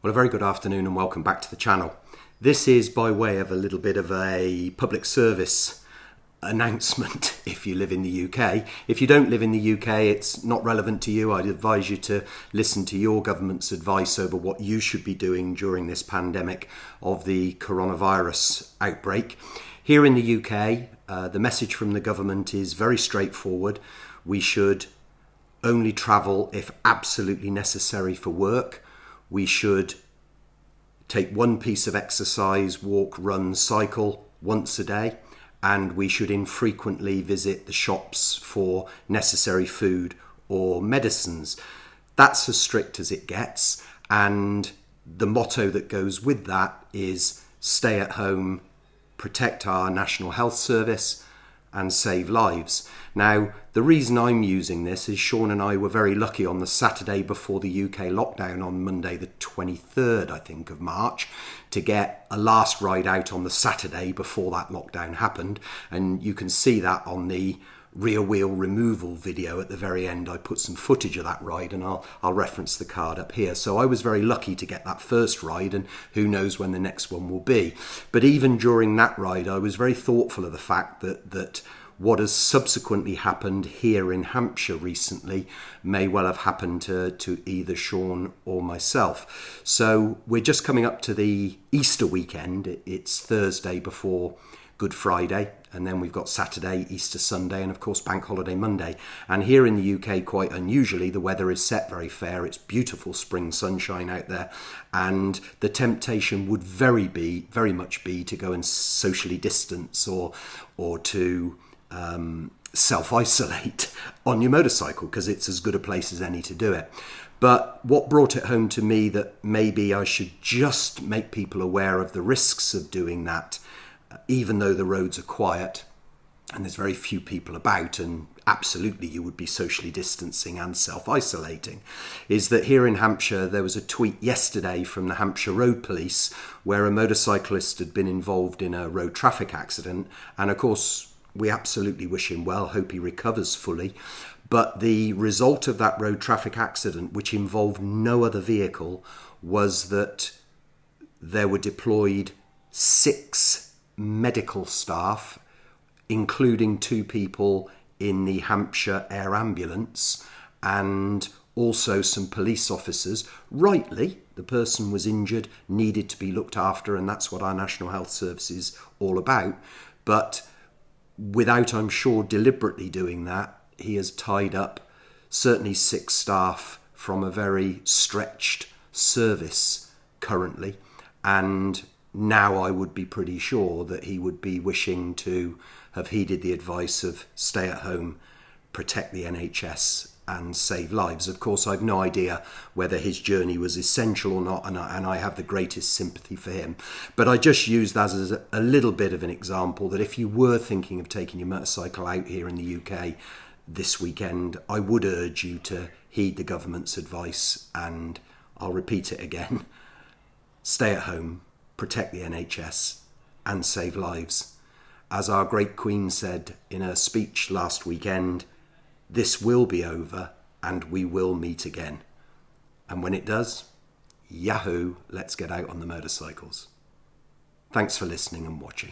Well, a very good afternoon and welcome back to the channel. This is by way of a little bit of a public service announcement if you live in the UK. If you don't live in the UK, it's not relevant to you. I'd advise you to listen to your government's advice over what you should be doing during this pandemic of the coronavirus outbreak. Here in the UK, the message from the government is very straightforward. We should only travel if absolutely necessary for work. We should take one piece of exercise, walk, run, cycle once a day, and we should infrequently visit the shops for necessary food or medicines. That's as strict as it gets, and the motto that goes with that is stay at home, protect our National Health Service and save lives. Now, the reason I'm using this is Sean and I were very lucky on the Saturday before the UK lockdown on Monday the 23rd, I think, of March, to get a last ride out on the Saturday before that lockdown happened. And you can see that on the rear wheel removal video at the very end. I put some footage of that ride and I'll reference the card up here. So I was very lucky to get that first ride, and who knows when the next one will be. But even during that ride, I was very thoughtful of the fact that what has subsequently happened here in Hampshire recently may well have happened to either Sean or myself. So we're just coming up to the Easter weekend. It's Thursday before Good Friday, and then we've got Saturday, Easter Sunday, and of course Bank Holiday Monday. And here in the UK, quite unusually, the weather is set very fair. It's beautiful spring sunshine out there, and the temptation would very much be to go and socially distance or to self-isolate on your motorcycle, because it's as good a place as any to do it. But what brought it home to me that maybe I should just make people aware of the risks of doing that, even though the roads are quiet and there's very few people about, and absolutely you would be socially distancing and self-isolating, is that here in Hampshire there was a tweet yesterday from the Hampshire Road Police where a motorcyclist had been involved in a road traffic accident, and of course we absolutely wish him well, hope he recovers fully. But the result of that road traffic accident, which involved no other vehicle, was that there were deployed 6 medical staff, including 2 people in the Hampshire Air Ambulance, and also some police officers. Rightly, the person was injured, needed to be looked after, and that's what our National Health Service is all about. But without, I'm sure, deliberately doing that, he has tied up certainly 6 staff from a very stretched service currently, and now I would be pretty sure that he would be wishing to have heeded the advice of stay at home, protect the NHS and save lives. Of course, I've no idea whether his journey was essential or not, and I have the greatest sympathy for him. But I just use that as a little bit of an example that if you were thinking of taking your motorcycle out here in the UK this weekend, I would urge you to heed the government's advice, and I'll repeat it again. Stay at home, protect the NHS and save lives. As our great Queen said in her speech last weekend, this will be over and we will meet again. And when it does, yahoo, let's get out on the motorcycles. Thanks for listening and watching.